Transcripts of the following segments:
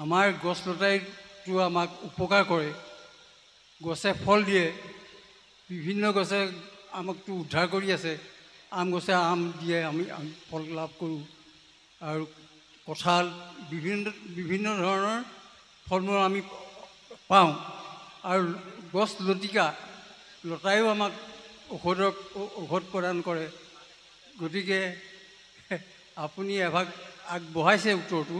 আমাৰ গছ লতাইটো আমাক উপকাৰ কৰে, গছে ফল দিয়ে, বিভিন্ন গছে আমাকতো উদ্ধাৰ কৰি আছে। আম গছে আম দিয়ে, আমি ফল লাভ কৰোঁ, আৰু কঁঠাল বিভিন্ন ধৰণৰ ফল মূল আমি পাওঁ। আৰু গছ লতাইও আমাক ঔষধ প্ৰদান কৰে। গতিকে আপুনি এভাগ আগবঢ়াইছে উত্তৰটো,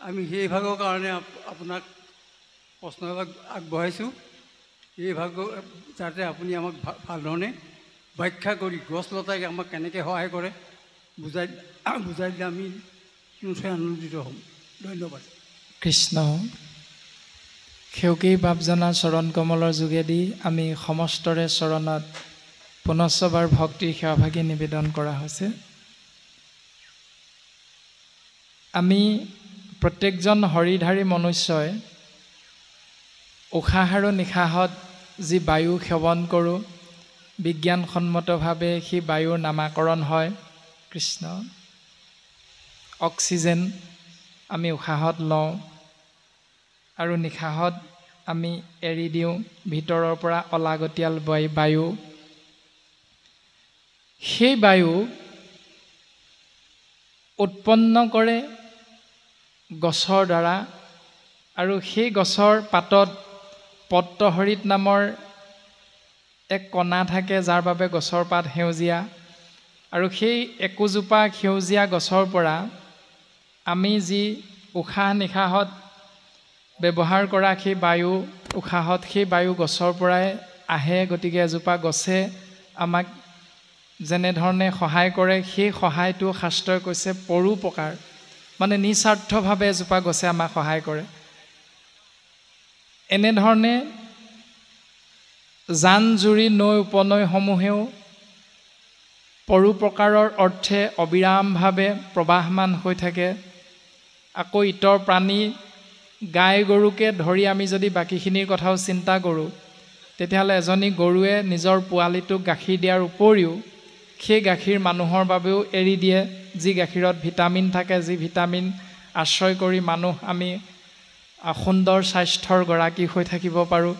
আমি সেইভাগৰ কাৰণে আপোনাক প্ৰশ্ন এভাগ আগবঢ়াইছোঁ। এই ভাগ যাতে আপুনি আমাক ভাল ধৰণে ব্যাখ্যা কৰি গছ লতাই আমাক কেনেকৈ সহায় কৰে বুজাই দিলে আমি নিশ্চয় আনন্দিত হ'ম। ধন্যবাদ। কৃষ্ণ। সেউকী বাপজনা চৰণ কমলৰ যোগেদি আমি সমস্তৰে চৰণত পুনশ্চবাৰ ভক্তিৰ সেৱাভাগী নিবেদন কৰা হৈছে। আমি প্ৰত্যেকজন হৰিধাৰী মনুষ্যই উশাহ আৰু নিশাহত যি বায়ু সেৱন কৰোঁ, বিজ্ঞানসন্মতভাৱে সেই বায়ুৰ নামাকৰণ হয় কৃষ্ণ। অক্সিজেন আমি উশাহত লওঁ আৰু নিশাহত আমি এৰি দিওঁ ভিতৰৰ পৰা অলাগতিয়াল বায়ু। সেই বায়ু উৎপন্ন কৰে গছৰ দ্বাৰা, আৰু সেই গছৰ পাতত পত্ৰহৰিত নামৰ এক কণা থাকে, যাৰ বাবে গছৰ পাত সেউজীয়া। আৰু সেই একোজোপা সেউজীয়া গছৰ পৰা আমি যি উশাহ নিশাহত ব্যৱহাৰ কৰা সেই বায়ু, উশাহত সেই বায়ু গছৰ পৰাই আহে। গতিকে এজোপা গছে আমাক যেনেধৰণে সহায় কৰে, সেই সহায়টো শাস্ত্ৰই কৈছে পৰোপকাৰ, মানে নিস্বাৰ্থভাৱে এজোপা গছে আমাক সহায় কৰে। এনেধৰণে জান জুৰি নৈ উপনৈসমূহেও পৰোপকাৰৰ অৰ্থে অবিৰামভাৱে প্ৰবাহমান হৈ থাকে। আকৌ ইতৰ প্ৰাণী গাই গৰুকে ধৰি আমি যদি বাকীখিনিৰ কথাও চিন্তা কৰোঁ, তেতিয়াহ'লে এজনী গৰুৱে নিজৰ পোৱালিটোক গাখীৰ দিয়াৰ উপৰিও সেই গাখীৰ মানুহৰ বাবেও এৰি দিয়ে, যি গাখীৰত ভিটামিন থাকে, যি ভিটামিন আশ্ৰয় কৰি মানুহ আমি সুন্দৰ স্বাস্থ্যৰ গৰাকী হৈ থাকিব পাৰোঁ।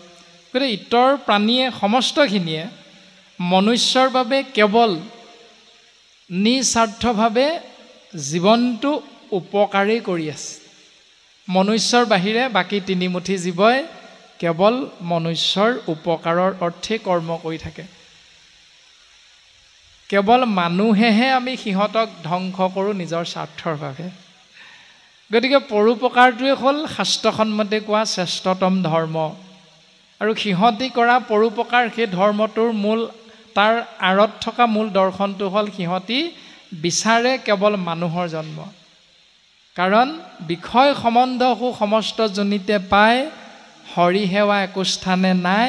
গতিকে ইতৰ প্ৰাণীয়ে সমস্তখিনিয়ে মনুষ্যৰ বাবে কেৱল নিস্বাৰ্থভাৱে জীৱনটো উপকাৰেই কৰি আছে। মনুষ্যৰ বাহিৰে বাকী তিনিমুঠি জীৱই কেৱল মনুষ্যৰ উপকাৰৰ অৰ্থে কৰ্ম কৰি থাকে। কেৱল মানুহেহে আমি সিহঁতক ধ্বংস কৰোঁ নিজৰ স্বাৰ্থৰ বাবে। গতিকে পৰোপকাৰটোৱে হ'ল শাস্ত্ৰসন্মতে কোৱা শ্ৰেষ্ঠতম ধৰ্ম। আৰু সিহঁতি কৰা পৰোপকাৰ, সেই ধৰ্মটোৰ মূল, তাৰ আঁৰত থকা মূল দৰ্শনটো হ'ল সিহঁতি বিচাৰে কেৱল মানুহৰ জন্ম। কাৰণ বিষয় সম্বন্ধ সু সমস্ত জনিতে পায়, হৰি সেৱা একো স্থানে নাই,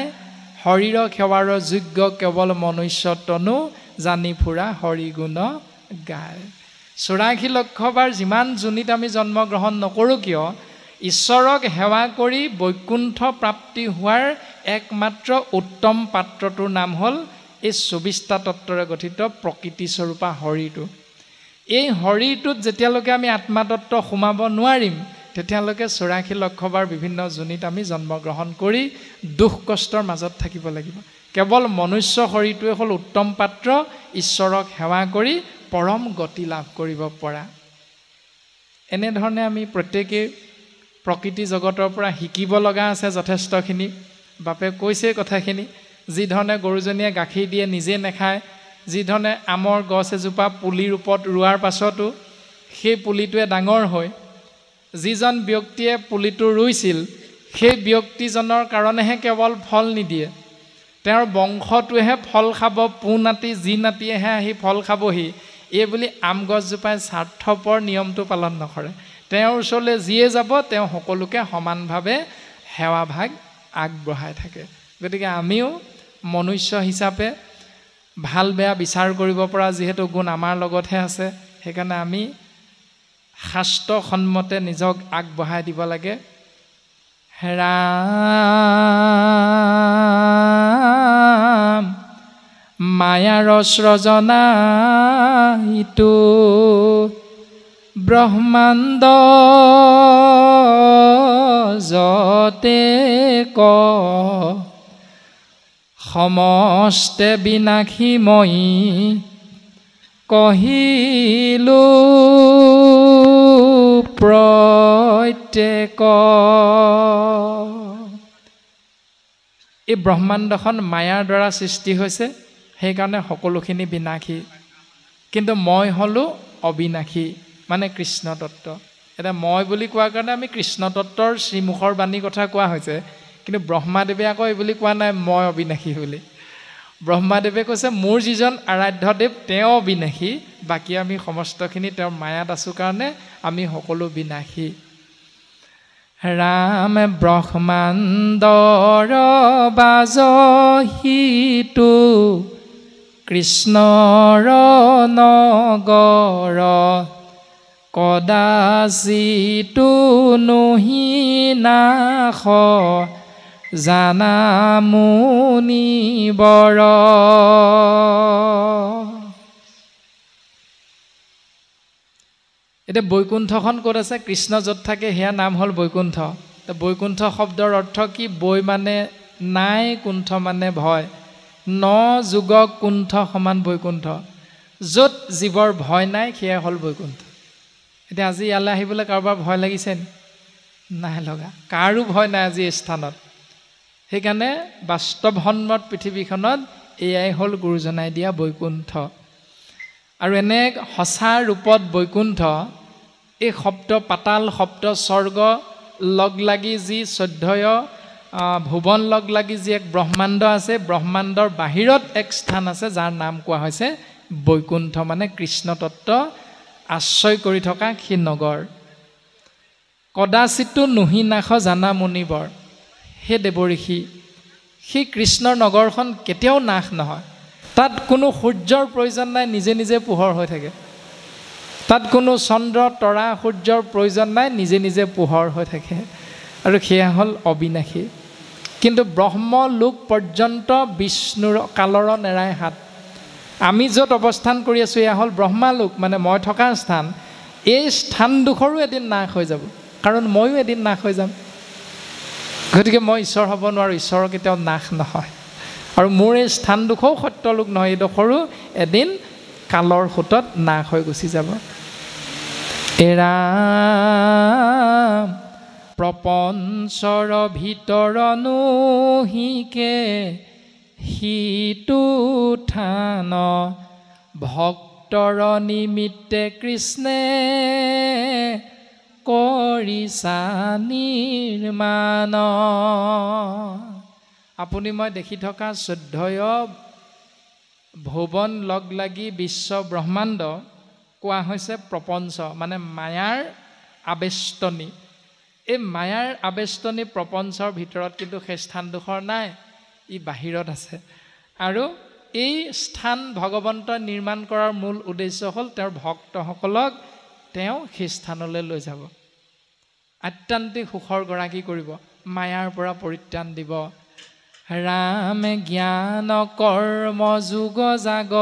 শৰীৰ সেৱাৰ যোগ্য কেৱল মনুষ্য তনু, জানি ফুৰা হৰি গুণ গায়। 84 লক্ষবাৰ যিমান জনিত আমি জন্মগ্ৰহণ নকৰোঁ কিয়, ঈশ্বৰক সেৱা কৰি বৈকুণ্ঠ প্ৰাপ্তি হোৱাৰ একমাত্ৰ উত্তম পাত্ৰটোৰ নাম হ'ল এই 24টা তত্ত্বৰে গঠিত প্ৰকৃতি স্বৰূপা শৰীৰটো। এই শৰীৰটোত যেতিয়ালৈকে আমি আত্মাতত্ত্ব সোমাব নোৱাৰিম, তেতিয়ালৈকে 84 লক্ষবাৰ বিভিন্ন জনিত আমি জন্মগ্ৰহণ কৰি দুখ কষ্টৰ মাজত থাকিব লাগিব। কেৱল মনুষ্য শৰীৰটোৱে হ'ল উত্তম পাত্ৰ, ঈশ্বৰক সেৱা কৰি পৰম গতি লাভ কৰিব পৰা। এনেধৰণে আমি প্ৰত্যেকেই প্ৰকৃতি জগতৰ পৰা শিকিব লগা আছে যথেষ্টখিনি। বাপে কৈছে কথাখিনি, যিধৰণে গৰুজনীয়ে গাখীৰ দিয়ে নিজে নাখায়, যিধৰণে আমৰ গছ এজোপা পুলিৰ ওপৰত ৰোৱাৰ পাছতো সেই পুলিটোৱে ডাঙৰ হয়, যিজন ব্যক্তিয়ে পুলিটো ৰুইছিল সেই ব্যক্তিজনৰ কাৰণেহে কেৱল ফল নিদিয়ে, তেওঁৰ বংশটোৱেহে ফল খাব, পো নাতি যি নাতিয়েহে আহি ফল খাবহি, এই বুলি আম গছজোপাই স্বাৰ্থপৰ নিয়মটো পালন নকৰে। তেওঁৰ ওচৰলৈ যিয়ে যাব তেওঁ সকলোকে সমানভাৱে সেৱাভাগ আগবঢ়াই থাকে। গতিকে আমিও মনুষ্য হিচাপে ভাল বেয়া বিচাৰ কৰিব পৰা যিহেতু গুণ আমাৰ লগতহে আছে, সেইকাৰণে আমি শাস্ত্ৰসন্মতে নিজক আগবঢ়াই দিব লাগে। ৰাম মায়াৰ সৃজনা ইটো ব্ৰহ্মাণ্ড যতে ক সমস্তে বিনাশী মই কহিলো প্ৰত্যেক। এই ব্ৰহ্মাণ্ডখন মায়াৰ দ্বাৰা সৃষ্টি হৈছে, সেইকাৰণে সকলোখিনি বিনাশী। কিন্তু মই হ'লোঁ অবিনাশী, মানে কৃষ্ণ তত্ত্ব। এতিয়া মই বুলি কোৱাৰ কাৰণে আমি কৃষ্ণ তত্ত্বৰ শ্ৰীমুখৰ বাণীৰ কথা কোৱা হৈছে, কিন্তু ব্ৰহ্মাদেৱে আকৌ এই বুলি কোৱা নাই মই অবিনাশী বুলি। ব্ৰহ্মাদেৱে কৈছে মোৰ যিজন আৰাধ্যদেৱ তেওঁ অবিনাশী, বাকী আমি সমস্তখিনি তেওঁৰ মায়াত আছোঁ কাৰণে আমি সকলো বিনাশী। ৰাম ব্ৰহ্মাণ্ডৰ বাজহিতো কৃষ্ণৰ নগৰ কদাচিতো নহি নাশ জানা মুনিবৰ। এতিয়া বৈকুণ্ঠখন ক'ত আছে? কৃষ্ণ য'ত থাকে সেয়া নাম হ'ল বৈকুণ্ঠ। বৈকুণ্ঠ শব্দৰ অৰ্থ কি? বৈ মানে নাই, কুণ্ঠ মানে ভয়। ন যুগ কুণ্ঠ সমান বৈকুণ্ঠ। য'ত জীৱৰ ভয় নাই সেয়া হ'ল বৈকুণ্ঠ। এতিয়া আজি ইয়ালৈ আহিবলৈ কাৰোবাৰ ভয় লাগিছে নাই লগা? কাৰো ভয় নাই আজি এই স্থানত। সেইকাৰণে বাস্তৱসন্মত পৃথিৱীখনত এয়াই হ'ল গুৰুজনাই দিয়া বৈকুণ্ঠ। আৰু এনে সঁচা ৰূপত বৈকুণ্ঠ, এই সপ্ত পাতাল সপ্ত স্বৰ্গ লগ লাগি যি 14 ভুৱন লগ লাগি যি এক ব্ৰহ্মাণ্ড আছে, ব্ৰহ্মাণ্ডৰ বাহিৰত এক স্থান আছে যাৰ নাম কোৱা হৈছে বৈকুণ্ঠ, মানে কৃষ্ণ তত্ত্ব আশ্ৰয় কৰি থকা সি নগৰ। কদাচিতো নহি নাশ জানা মুনিবৰ। হে দেৱঋষি, সেই কৃষ্ণৰ নগৰখন কেতিয়াও নাশ নহয়। তাত কোনো সূৰ্যৰ প্ৰয়োজন নাই, নিজে নিজে পোহৰ হৈ থাকে। তাত কোনো চন্দ্ৰ তৰা সূৰ্যৰ প্ৰয়োজন নাই, নিজে নিজে পোহৰ হৈ থাকে। আৰু সেয়া হ'ল অবিনাশী। কিন্তু ব্ৰহ্মলোক পৰ্যন্ত বিষ্ণুৰ কালৰ নেৰাই হাত। আমি য'ত অৱস্থান কৰি আছোঁ এয়া হ'ল ব্ৰহ্মালোক, মানে মই থকা স্থান। এই স্থানডোখৰো এদিন নাশ হৈ যাব, কাৰণ ময়ো এদিন নাশ হৈ যাম। গতিকে মই ঈশ্বৰ হ'ব নোৱাৰোঁ, ঈশ্বৰৰ কেতিয়াও নাশ নহয়। আৰু মোৰ এই স্থানডোখৰো সত্যলোক নহয়, এইডোখৰো এদিন কালৰ সোঁতত নাশ হৈ গুচি যাব। এৰা প্ৰপঞ্চৰ ভিতৰনো হিকে সিটো থান ভক্তৰ নিমিত্তে কৃষ্ণে কৰিছা নিৰ্মাণ। আপুনি মই দেখি থকা 14 ভুৱন লগ লাগি বিশ্ব ব্ৰহ্মাণ্ড কোৱা হৈছে প্ৰপঞ্চ, মানে মায়াৰ আবেষ্টনী। এই মায়াৰ আবেষ্টনী প্ৰপঞ্চৰ ভিতৰত কিন্তু সেই স্থানডোখৰ নাই, ই বাহিৰত আছে। আৰু এই স্থান ভগৱন্তই নিৰ্মাণ কৰাৰ মূল উদ্দেশ্য হ'ল তেওঁৰ ভক্তসকলক তেওঁ সেই স্থানলৈ লৈ যাব, আত্যান্তিক সুখৰ গৰাকী কৰিব, মায়াৰ পৰা পৰিত্ৰাণ দিব। ৰামে জ্ঞান কৰ্ম যোগ জাগ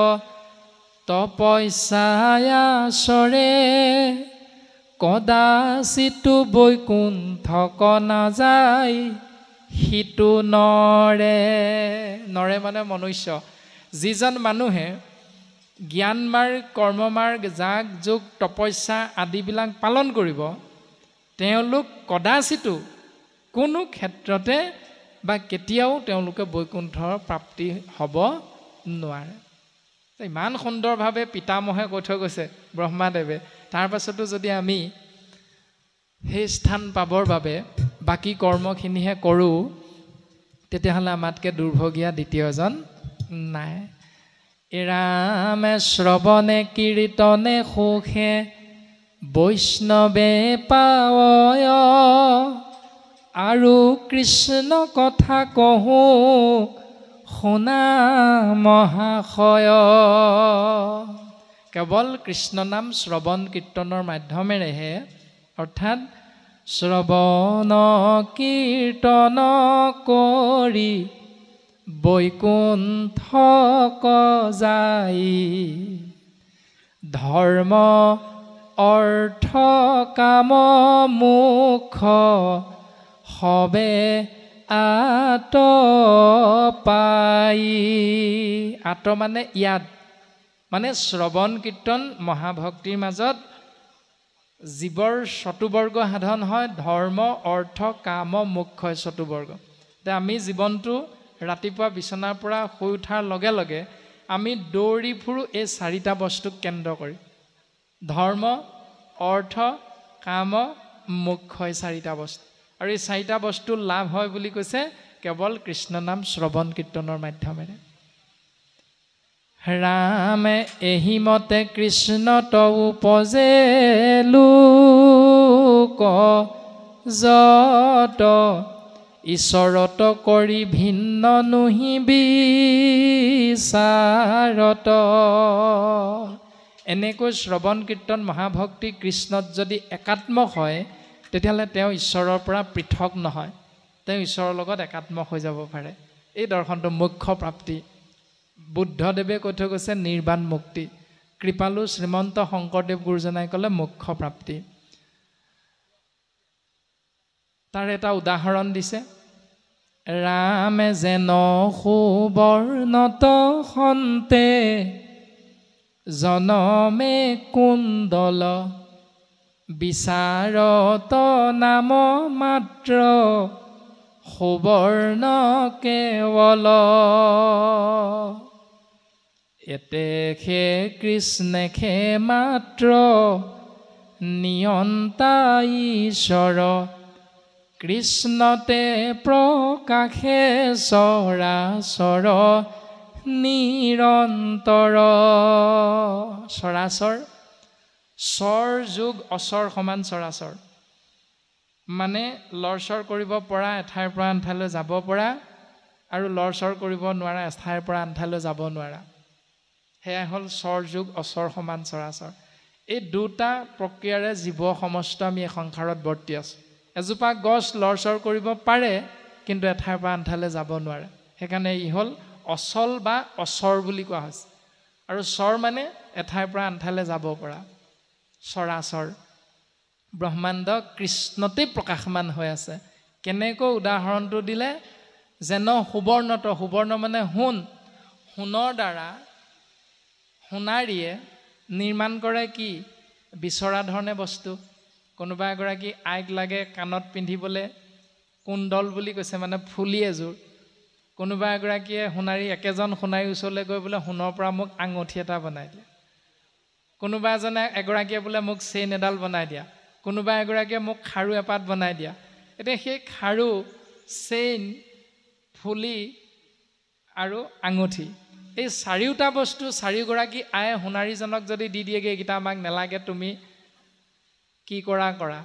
তপস্যায়াচৰে কদাচিতো বৈকুণ্ঠ নাযায় সিটো নৰে। নৰে মানে মনুষ্য। যিজন মানুহে জ্ঞান মাৰ্গ, কৰ্ম মাৰ্গ, যাগ যোগ, তপস্যা আদিবিলাক পালন কৰিব, তেওঁলোক কদাচিতো কোনো ক্ষেত্ৰতে বা কেতিয়াও তেওঁলোকে বৈকুণ্ঠৰ প্ৰাপ্তি হ'ব নোৱাৰে। ইমান সুন্দৰভাৱে পিতামহে কৈ থৈ গৈছে ব্ৰহ্মাদেৱে। তাৰ পাছতো যদি আমি সেই স্থান পাবৰ বাবে বাকী কৰ্মখিনিহে কৰোঁ, তেতিয়াহ'লে আমাতকৈ দুৰ্ভগীয়া দ্বিতীয়জন নাই। ৰামে শ্ৰৱণে কীৰ্তনে সুখে বৈষ্ণৱে পাৱয় আৰু কৃষ্ণ কথা কহোঁ শুনা মহাশয়। কেৱল কৃষ্ণ নাম শ্ৰৱণ কীৰ্তনৰ মাধ্যমেৰেহে, অৰ্থাৎ শ্ৰৱণ কীৰ্তন কৰি বৈকুণ্ঠ যাই ধৰ্ম অৰ্থ কাম মুখ সবে আত পাই। আত মানে ইয়াত, মানে শ্ৰৱণ কীৰ্তন মহাভক্তিৰ মাজত জীৱৰ চতুবৰ্গ সাধন হয়, ধৰ্ম অৰ্থ কাম মোক্ষ চতুবৰ্গ। এতিয়া আমি জীৱনটো ৰাতিপুৱা বিচনাৰ পৰা শুই উঠাৰ লগে লগে আমি দৌৰি ফুৰোঁ এই চাৰিটা বস্তুক কেন্দ্ৰ কৰি, ধৰ্ম অৰ্থ কাম মোক্ষ, এই চাৰিটা বস্তু। আৰু এই চাৰিটা বস্তু লাভ হয় বুলি কৈছে কেৱল কৃষ্ণ নাম শ্ৰৱণ কীৰ্তনৰ মাধ্যমেৰে। ৰামে এহিমতে কৃষ্ণ তৌ উপজে লোক যত ঈশ্বৰত কৰি ভিন্ন নুহি বিচাৰত। এনেকৈ শ্ৰৱণ কীৰ্তন মহাভক্তি কৃষ্ণত যদি একাত্মক হয় তেতিয়াহ'লে তেওঁ ঈশ্বৰৰ পৰা পৃথক নহয়, তেওঁ ঈশ্বৰৰ লগত একাত্মক হৈ যাব পাৰে। এই দৰ্শনটো মোক্ষ প্ৰাপ্তি। বুদ্ধদেৱে কৈ থৈ গৈছে নিৰ্বাণ মুক্তি, কৃপালু শ্ৰীমন্ত শংকৰদেৱ গুৰুজনাই ক'লে মোক্ষ প্ৰাপ্তি। তাৰ এটা উদাহৰণ দিছে, ৰামে যেন সুবৰ্ণত সন্তে জনমে কুণ্ডল বিচাৰত নাম মাত্ৰ সুবৰ্ণ কেৱল। এতে খে কৃষ্ণে খে মাত্ৰ নিয়ন্তা ঈশ্বৰ কৃষ্ণতে প্ৰকাশে চৰাচৰ নিৰন্তৰ। চৰাচৰ, স্বৰ যোগ অচৰ সমান চৰাচৰ, মানে লৰচৰ কৰিব পৰা, এঠাইৰ পৰা আন ঠাইলৈ যাব পৰা, আৰু লৰচৰ কৰিব নোৱাৰা, এঠাইৰ পৰা আন ঠাইলৈ যাব নোৱাৰা। সেয়া হ'ল স্বৰ যোগ অচৰ সমান চৰাচৰ। এই দুটা প্ৰক্ৰিয়াৰে জীৱ সমষ্ট আমি এই সংসাৰত বৰ্তি আছোঁ। এজোপা গছ লৰচৰ কৰিব পাৰে কিন্তু এঠাইৰ পৰা আন ঠাইলৈ যাব নোৱাৰে, সেইকাৰণে ই হ'ল অচল বা অচৰ বুলি কোৱা হৈছে। আৰু স্বৰ মানে এঠাইৰ পৰা আন ঠাইলৈ যাব পৰা, চৰাচৰ। ব্ৰহ্মাণ্ড কৃষ্ণতেই প্ৰকাশমান হৈ আছে। কেনেকৈ উদাহৰণটো দিলে, যেন সুবৰ্ণত, সুবৰ্ণ মানে সোণ, সোণৰ দ্বাৰা সোণাৰীয়ে নিৰ্মাণ কৰে কি বিচৰা ধৰণে বস্তু। কোনোবা এগৰাকী আইক লাগে কাণত পিন্ধিবলৈ কুণ্ডল বুলি কৈছে, মানে ফুলি এযোৰ। কোনোবা এগৰাকীয়ে সোণাৰী, একেজন সোণাৰী ওচৰলৈ গৈ বোলে সোণৰ পৰা মোক আঙুঠি এটা বনাই দিয়া। কোনোবা এগৰাকীয়ে বোলে মোক চেইন এডাল বনাই দিয়া। কোনোবা এগৰাকীয়ে মোক খাৰু এপাত বনাই দিয়া। এতিয়া সেই খাৰু, চেইন, ফুলি আৰু আঙুঠি, এই চাৰিওটা বস্তু চাৰিওগৰাকী আয়ে সোণাৰীজনক যদি দি দিয়েগৈ, এইকেইটা আমাক নেলাগে, তুমি কি কৰা কৰা,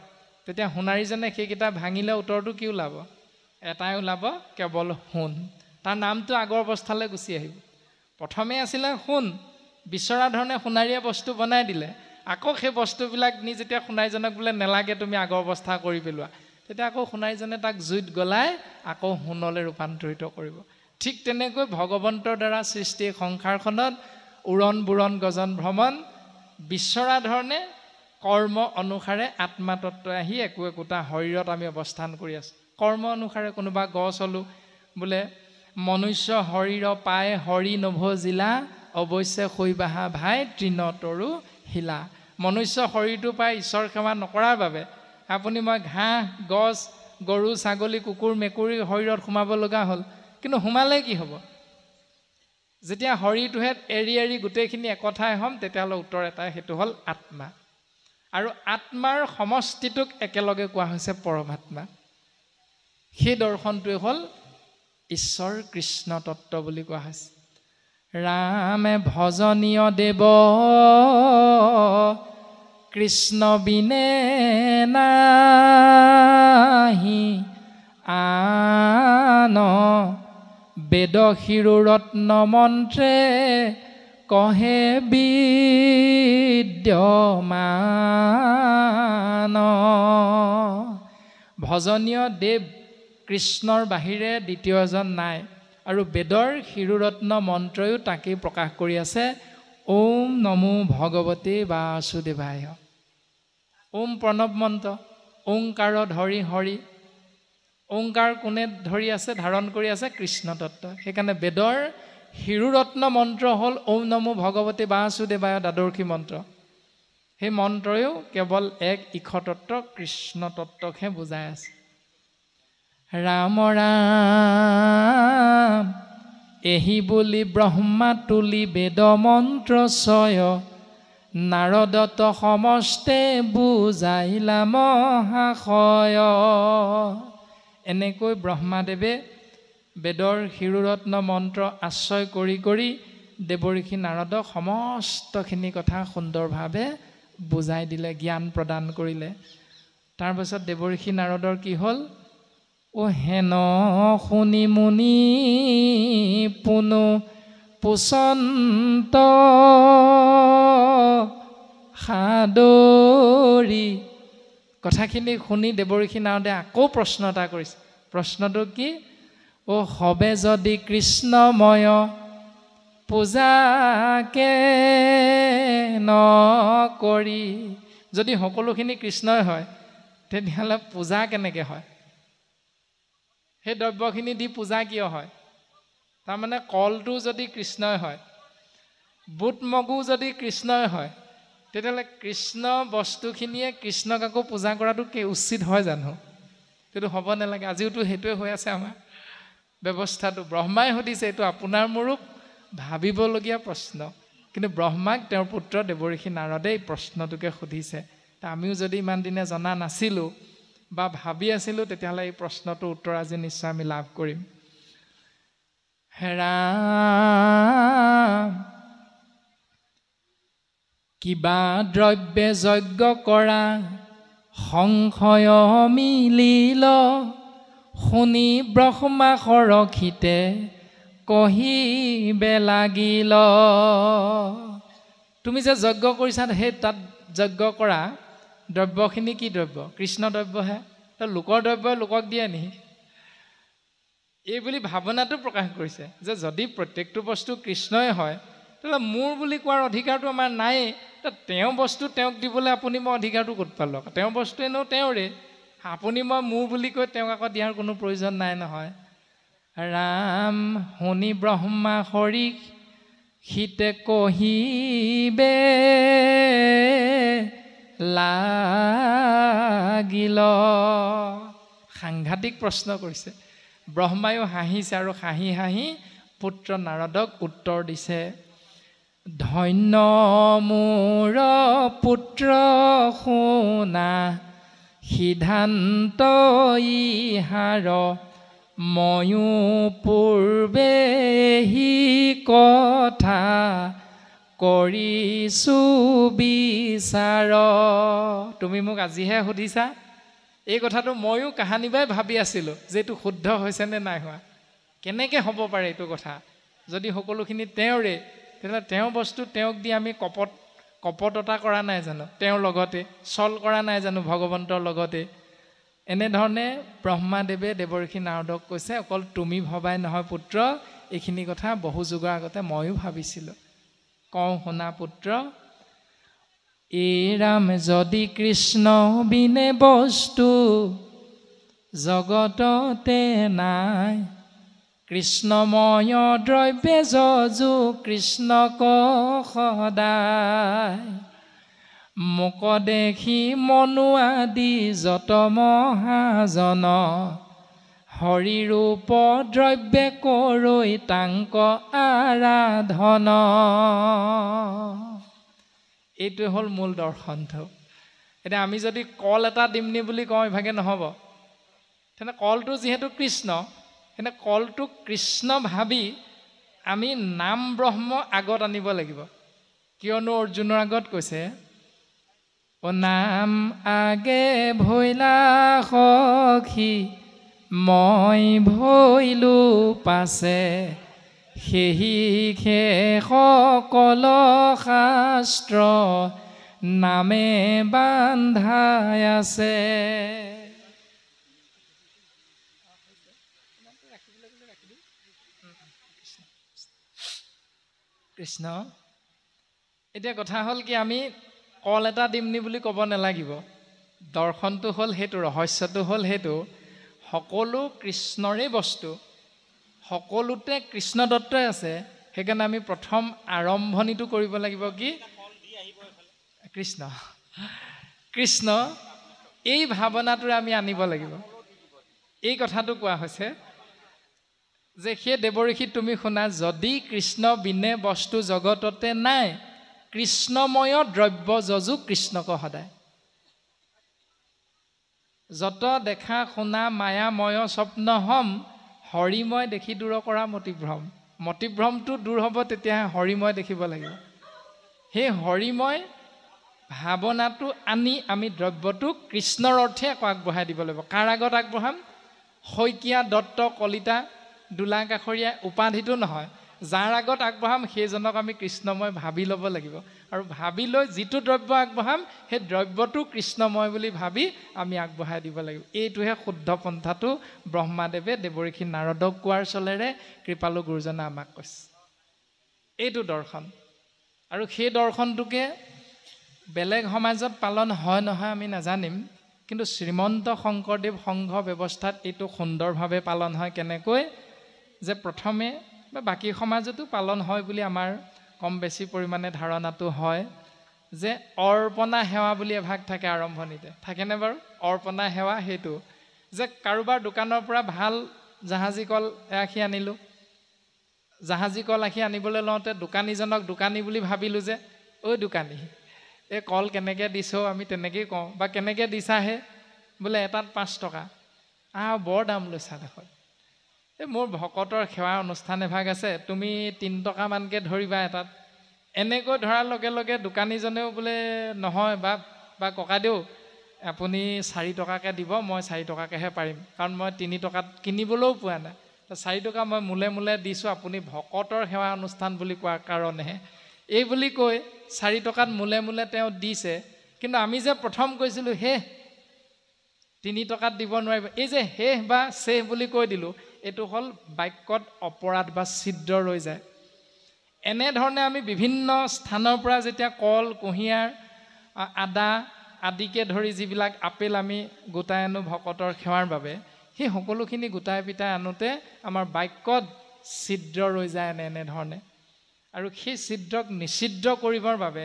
তেতিয়া সোণাৰীজনে সেইকেইটা ভাঙিলে উত্তৰটো কি ওলাব? এটাই ওলাব, কেৱল সোণ। তাৰ নামটো আগৰ অৱস্থালৈ গুচি আহিব। প্ৰথমে আছিলে সোণ, বিচৰা ধৰণে সোণাৰীয়ে বস্তু বনাই দিলে। আকৌ সেই বস্তুবিলাক নি যেতিয়া সোণাৰীজনক বোলে নেলাগে, তুমি আগৰ অৱস্থা কৰি পেলোৱা, তেতিয়া আকৌ সোণাৰীজনে তাক জুইত গলাই আকৌ সোণলৈ ৰূপান্তৰিত কৰিব। ঠিক তেনেকৈ ভগৱন্তৰ দ্বাৰা সৃষ্টি সংসাৰখনত উৰণ বুৰণ গজন ভ্ৰমণ বিচৰা ধৰণে কৰ্ম অনুসাৰে আত্মাতত্বই আহি একো একোটা শৰীৰত আমি অৱস্থান কৰি আছোঁ। কৰ্ম অনুসাৰে কোনোবা গছ হ'লোঁ, বোলে মনুষ্য শৰীৰ পাই হৰি নভজিলা অৱশ্যে শৈবাহা ভাই তৃণ তৰু শিলা। মনুষ্য শৰীৰটো পাই ঈশ্বৰ সেৱা নকৰাৰ বাবে আপুনি মই ঘাঁহ গছ গৰু ছাগলী কুকুৰ মেকুৰীৰ শৰীৰত সোমাব লগা হ'ল। কিন্তু সোমালে কি হ'ব? যেতিয়া শৰীৰটোহে এৰি এৰি গোটেইখিনি একঠাই হ'ম, তেতিয়াহ'লে উত্তৰ এটাই, সেইটো হ'ল আত্মা। আৰু আত্মাৰ সমষ্টিটোক একেলগে কোৱা হৈছে পৰমাত্মা। সেই দৰ্শনটোৱে হ'ল ঈশ্বৰ কৃষ্ণ তত্ত্ব বুলি কোৱা হৈছে। ৰামে ভজনীয় দেৱ কৃষ্ণ বিনে নাহি আন বেদ শিৰোৰত্ন মন্ত্ৰে কহে বিদ্যমান। ভজনীয় দেৱ কৃষ্ণৰ বাহিৰে দ্বিতীয় এজন নাই, আৰু বেদৰ শিৰোৰত্ন মন্ত্ৰয়ো তাকেই প্ৰকাশ কৰি আছে, ওম নমো ভগৱতে বাসুদেৱায়। ওম প্ৰণৱ মন্ত্ৰ, ওংকাৰ ধৰি হৰি। ওংকাৰ কোনে ধৰি আছে, ধাৰণ কৰি আছে? কৃষ্ণ তত্ত্ব। সেইকাৰণে বেদৰ শিৰোৰত্ন মন্ত্ৰ হ'ল ওম নমো ভগৱতী বাসুদেৱায় দ্বাদশী মন্ত্ৰ। সেই মন্ত্ৰও কেৱল এক ঈশ তত্ত্ব, কৃষ্ণ তত্ত্বকহে বুজাই আছে। ৰাম ৰাম এহি বুলি ব্ৰহ্মা তুলি বেদ মন্ত্ৰ ছয়, নাৰদত সমস্তে বুজাইলা মহাশয়। এনেকৈ ব্ৰহ্মাদেৱে বেদৰ শিৰোৰত্ন মন্ত্ৰ আশ্ৰয় কৰি কৰি দেৱঋষি নাৰদক সমস্তখিনি কথা সুন্দৰভাৱে বুজাই দিলে, জ্ঞান প্ৰদান কৰিলে। তাৰপিছত দেৱঋষি নাৰদৰ কি হ'ল? হেন শুনি মুনি পুনু পুচন্ত সাদৰি। কথাখিনি শুনি দেৱঋষি নাৰদে আকৌ প্ৰশ্ন এটা কৰিছে। প্ৰশ্নটো কি? হবে যদি কৃষ্ণময় পূজাকে নকৰি। যদি সকলোখিনি কৃষ্ণই হয় তেতিয়াহ'লে পূজা কেনেকৈ হয়? সেই দ্ৰব্যখিনি দি পূজা কিয় হয়? তাৰমানে কলটো যদি কৃষ্ণই হয়, বুট মগু যদি কৃষ্ণই হয়, তেতিয়াহ'লে কৃষ্ণ বস্তুখিনিয়ে কৃষ্ণক আকৌ পূজা কৰাটো উচিত হয় জানো? সেইটো হ'ব নালাগে। আজিওতো সেইটোৱে হৈ আছে আমাৰ ব্যৱস্থাটো। ব্ৰহ্মাই সুধিছে, এইটো আপোনাৰ মোৰো ভাবিবলগীয়া প্ৰশ্ন, কিন্তু ব্ৰহ্মাক তেওঁৰ পুত্ৰ দেৱঋষি নাৰদে এই প্ৰশ্নটোকে সুধিছে। আমিও যদি ইমান দিনে জনা নাছিলোঁ বা ভাবি আছিলোঁ, তেতিয়াহ'লে এই প্ৰশ্নটোৰ উত্তৰ আজি নিশ্চয় আমি লাভ কৰিম। ৰাম কিবা দ্ৰব্যে যজ্ঞ কৰা সংশয় মিলিল, শুনি ব্ৰহ্মা সৰক্ষিতে কহিবে লাগিল। তুমি যে যজ্ঞ কৰিছা, সেই তাত যজ্ঞ কৰা দ্ৰব্যখিনি কি দ্ৰব্য? কৃষ্ণ দ্ৰব্যহে। লোকৰ দ্ৰব্যই লোকক দিয়ে নি? এই বুলি ভাৱনাটো প্ৰকাশ কৰিছে যে যদি প্ৰত্যেকটো বস্তু কৃষ্ণই হয়, তেতিয়াহ'লে মোৰ বুলি কোৱাৰ অধিকাৰটো আমাৰ নায়েই। তেওঁ বস্তু তেওঁক দিবলৈ আপুনি মই অধিকাৰটো ক'ত পালোঁ? তেওঁ বস্তু এনেও তেওঁৰে, আপুনি মই মোৰ বুলি কৈ তেওঁক আকৌ দিয়াৰ কোনো প্ৰয়োজন নাই নহয়। ৰাম শুনি ব্ৰহ্মা হৰিক হিতে কহিবে লাগিল। সাংঘাতিক প্ৰশ্ন কৰিছে। ব্ৰহ্মায়ো হাঁহিছে আৰু হাঁহি হাঁহি পুত্ৰ নাৰদক উত্তৰ দিছে। ধন্য মোৰ পুত্ৰ শুনা সিদ্ধান্ত ইহাৰ, ময়ো পূৰ্বে হি কথা কৰিছোঁ বিচাৰ। তুমি মোক আজিহে সুধিছা? এই কথাটো ময়ো কাহানি বাই ভাবি আছিলোঁ যে এইটো শুদ্ধ হৈছেনে নাই হোৱা। কেনেকৈ হ'ব পাৰে এইটো কথা? যদি সকলোখিনি তেওঁৰে, তেতিয়াহ'লে তেওঁ বস্তু তেওঁক দি আমি কপটতা কৰা নাই জানো? তেওঁৰ লগতে চল কৰা নাই জানো ভগৱন্তৰ লগতে? এনেধৰণে ব্ৰহ্মাদেৱে দেৱঋষি নাৰদক কৈছে, অকল তুমি ভবাই নহয় পুত্ৰ, এইখিনি কথা বহু যুগৰ আগতে ময়ো ভাবিছিলোঁ। কওঁ শুনা পুত্ৰ, এই ৰাম যদি কৃষ্ণ বিনে বস্তু জগততে নাই, কৃষ্ণময় দ্ৰব্যে যজু কৃষ্ণক সদায়, মোক দেখি মনু আদি যত মহাজন, হৰিৰূপ দ্ৰব্যে কৰৈ তাংক আৰাধন। এইটোৱে হ'ল মূল দৰ্শনটো। এতিয়া আমি যদি কল এটা দিমনি বুলি কওঁ, ইভাগে নহ'ব। তেনে কলটো যিহেতু কৃষ্ণ, তেনে কলটো কৃষ্ণ ভাবি আমি নাম ব্ৰহ্ম আগত আনিব লাগিব। কিয়নো অৰ্জুনৰ আগত কৈছে, নাম আগে ভৈলা সখী মই ভৈলো পাছে, সেহি সকল শাস্ত্ৰ নামে বান্ধাই আছে। কৃষ্ণ। এতিয়া কথা হ'ল কি, আমি কল এটা দিমনি বুলি ক'ব নালাগিব। দৰ্শনটো হ'ল সেইটো, ৰহস্যটো হ'ল সেইটো, সকলো কৃষ্ণৰে বস্তু, সকলোতে কৃষ্ণ দত্তই আছে। সেইকাৰণে আমি প্ৰথম আৰম্ভণিটো কৰিব লাগিব কি? কৃষ্ণ কৃষ্ণ, এই ভাৱনাটোৰে আমি আনিব লাগিব। এই কথাটো কোৱা হৈছে যে সেই দেৱঋষি তুমি শুনা, যদি কৃষ্ণ বিনে বস্তু জগততে নাই, কৃষ্ণময় দ্ৰব্য যজু কৃষ্ণক সদায়। যত দেখা শুনা মায়াময় স্বপ্ন হম, হৰিময় দেখি দূৰ কৰা মতিভ্ৰম। মতিভ্ৰমটো দূৰ হ'ব তেতিয়াহে হৰিময় দেখিব লাগিব। সেই হৰিময় ভাৱনাটো আনি আমি দ্ৰব্যটোক কৃষ্ণৰ অৰ্থে আকৌ আগবঢ়াই দিব লাগিব। কাৰ আগত আগবঢ়াম? শইকীয়া, দত্ত, কলিতা, দোলা কাষৰীয়া উপাধিটো নহয়, যাৰ আগত আগবঢ়াম সেইজনক আমি কৃষ্ণময় ভাবি ল'ব লাগিব। আৰু ভাবি লৈ যিটো দ্ৰব্য আগবঢ়াম সেই দ্ৰব্যটো কৃষ্ণময় বুলি ভাবি আমি আগবঢ়াই দিব লাগিব। এইটোহে শুদ্ধ পন্থাটো ব্ৰহ্মাদেৱে দেৱঋষি নাৰদক কোৱাৰ চলেৰে কৃপালু গুৰুজনে আমাক কৈছে। এইটো দৰ্শন। আৰু সেই দৰ্শনটোকে বেলেগ সমাজত পালন হয় নহয় আমি নাজানিম, কিন্তু শ্ৰীমন্ত শংকৰদেৱ সংঘ ব্যৱস্থাত এইটো সুন্দৰভাৱে পালন হয়। কেনেকৈ? যে প্ৰথমে বা বাকী সমাজতো পালন হয় বুলি আমাৰ কম বেছি পৰিমাণে ধাৰণাটো হয়, যে অৰ্পণা সেৱা বুলি এভাগ থাকে আৰম্ভণিতে। থাকেনে বাৰু অৰ্পণা সেৱা? সেইটো যে কাৰোবাৰ দোকানৰ পৰা ভাল জাহাজী কল এআখি আনিলোঁ, জাহাজী কল আখি আনিবলৈ লওঁতে দোকানীজনক দোকানী বুলি ভাবিলোঁ যে, ঐ দোকানী, এই কল কেনেকৈ দিছ? আমি তেনেকেই কওঁ। বা কেনেকৈ দিছাহে? বোলে এটাত 5 টকা। বৰ দাম লৈছা দেখোন। এই মোৰ ভকতৰ সেৱা অনুষ্ঠান এভাগ আছে, তুমি 3 টকামানকৈ ধৰিবা এটাত। এনেকৈ ধৰাৰ লগে লগে দোকানীজনেও বোলে নহয় বা ককাইদেউ আপুনি 4 টকাকৈ দিব, মই 4 টকাকৈহে পাৰিম, কাৰণ মই 3 টকাত কিনিবলৈও পোৱা নাই। 4 টকা মই মূলে মূলে দিছোঁ, আপুনি ভকতৰ সেৱা অনুষ্ঠান বুলি কোৱাৰ কাৰণেহে। এই বুলি কৈ 4 টকাত মূলে মূলে তেওঁ দিছে। কিন্তু আমি যে প্ৰথম কৈছিলোঁ হে 3 টকাত দিব নোৱাৰিব, এই যে শেষ বা শেষ বুলি কৈ দিলোঁ, এইটো হ'ল বাক্যত অপৰাধ বা ছিদ্ৰ ৰৈ যায়। এনেধৰণে আমি বিভিন্ন স্থানৰ পৰা যেতিয়া কল, কুঁহিয়াৰ, আদা আদিকে ধৰি যিবিলাক আপেল আমি গোটাই আনো ভকতৰ সেৱাৰ বাবে, সেই সকলোখিনি গোটাই পিটাই আনোতে আমাৰ বাক্যত ছিদ্ৰ ৰৈ যায় এনেধৰণে। আৰু সেই ছিদ্ৰক নিষিদ্ধ কৰিবৰ বাবে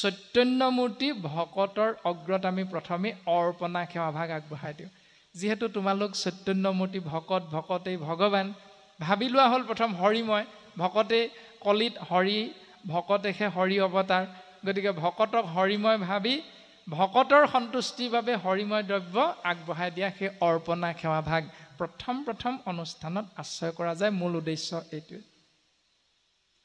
চৈতন্যমূৰ্তি ভকতৰ অগ্ৰত আমি প্ৰথমে অৰ্পণা সেৱাভাগ আগবঢ়াই দিওঁ। যিহেতু তোমালোক চৈতন্যমূৰ্তি ভকত, ভকতেই ভগৱান ভাবি লোৱা হ'ল প্ৰথম হৰিময়, ভকতেই কলিত হৰি, ভকতেহে হৰি অৱতাৰ। গতিকে ভকতক হৰিময় ভাবি ভকতৰ সন্তুষ্টিৰ বাবে হৰিময় দ্ৰব্য আগবঢ়াই দিয়া সেই অৰ্পণা সেৱাভাগ প্ৰথম অনুষ্ঠানত আশ্ৰয় কৰা যায়। মূল উদ্দেশ্য এইটোৱে।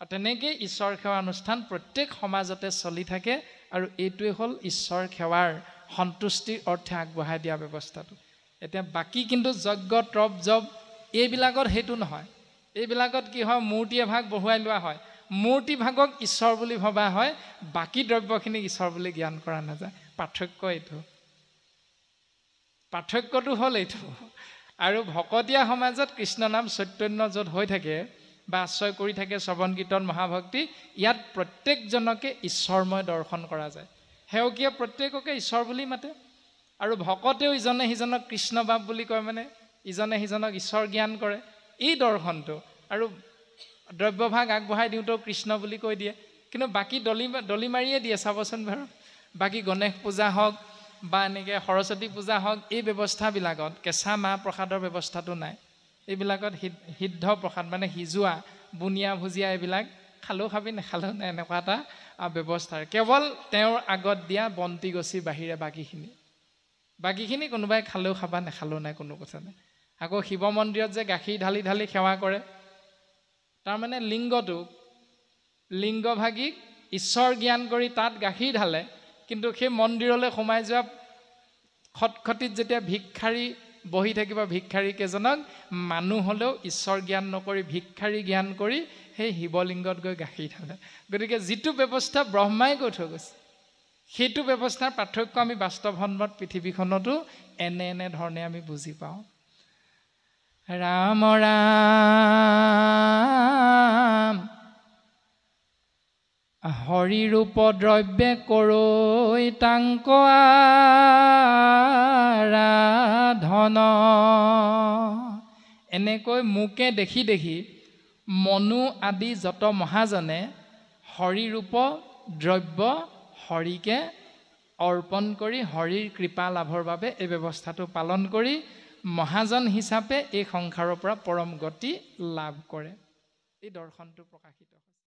আৰু তেনেকেই ঈশ্বৰ সেৱা অনুষ্ঠান প্ৰত্যেক সমাজতে চলি থাকে। আৰু এইটোৱে হ'ল ঈশ্বৰ সেৱাৰ সন্তুষ্টিৰ অৰ্থে আগবঢ়াই দিয়া ব্যৱস্থাটো। এতিয়া বাকী কিন্তু যজ্ঞ, তপ, জপ এইবিলাকত সেইটো নহয়। এইবিলাকত কি হয়, মূৰ্তি এভাগ বহুৱাই লোৱা হয়, মূৰ্তিভাগক ঈশ্বৰ বুলি ভবা হয়, বাকী দ্ৰব্যখিনিক ঈশ্বৰ বুলি জ্ঞান কৰা নাযায়। পাৰ্থক্য এইটো, পাৰ্থক্যটো হ'ল এইটো। আৰু ভকতীয়া সমাজত কৃষ্ণ নাম চৈতন্য য'ত হৈ থাকে বা আশ্ৰয় কৰি থাকে শ্ৰৱণ কীৰ্তন মহাভক্তি, ইয়াত প্ৰত্যেকজনকে ঈশ্বৰময় দৰ্শন কৰা যায়। সেৱকীয়ে প্ৰত্যেককে ঈশ্বৰ বুলি মাতে। আৰু ভকতেও ইজনে সিজনক কৃষ্ণ বাপ বুলি কয়, মানে ইজনে সিজনক ঈশ্বৰ জ্ঞান কৰে। এই দৰ্শনটো আৰু দ্ৰব্যভাগ আগবঢ়াই দিওঁতেও কৃষ্ণ বুলি কৈ দিয়ে। কিন্তু বাকী দলি মাৰিয়ে দিয়ে চাবচোন বাৰু। বাকী গণেশ পূজা হওক বা এনেকৈ সৰস্বতী পূজা হওক, এই ব্যৱস্থাবিলাকত কেঁচা মাহ প্ৰসাদৰ ব্যৱস্থাটো নাই। এইবিলাকত সিদ্ধ প্ৰসাদ মানে সিজোৱা বুনিয়া ভুজিয়া, এইবিলাক খালেও খাবি নেখালেও নাই, এনেকুৱা এটা ব্যৱস্থাৰ। কেৱল তেওঁৰ আগত দিয়া বন্তি গছি বাহিৰে বাকীখিনি কোনোবাই খালেও খাবা নেখালেও নাই, কোনো কথা নাই। আকৌ শিৱ মন্দিৰত যে গাখীৰ ঢালি ঢালি সেৱা কৰে, তাৰমানে লিংগভাগিক ঈশ্বৰ জ্ঞান কৰি তাত গাখীৰ ঢালে। কিন্তু সেই মন্দিৰলৈ সোমাই যোৱা খটখটিত যেতিয়া ভিক্ষাৰী বহি থাকিব, ভিক্ষাৰী কেইজনক মানুহ হ'লেও ঈশ্বৰ জ্ঞান নকৰি ভিক্ষাৰী জ্ঞান কৰি সেই শিৱলিংগত গৈ গাখীৰ ঢালে। গতিকে যিটো ব্যৱস্থা ব্ৰহ্মাই কৈ থৈ গৈছে, সেইটো ব্যৱস্থাৰ পাৰ্থক্য আমি বাস্তৱসন্মত পৃথিৱীখনতো এনেধৰণে আমি বুজি পাওঁ। ৰাম ৰাম হৰিৰূপ দ্ৰব্যে কৰৈ তাংক আৰাধন। এনেকৈ মোকে দেখি দেখি মনু আদি যত মহাজনে হৰিৰূপ দ্ৰব্য হৰিকে অৰ্পণ কৰি হৰিৰ কৃপা লাভৰ বাবে এই ব্যৱস্থাটো পালন কৰি মহাজন হিচাপে এই সংসাৰৰ পৰা পৰম গতি লাভ কৰে। এই দৰ্শনটো প্ৰকাশিত হয়।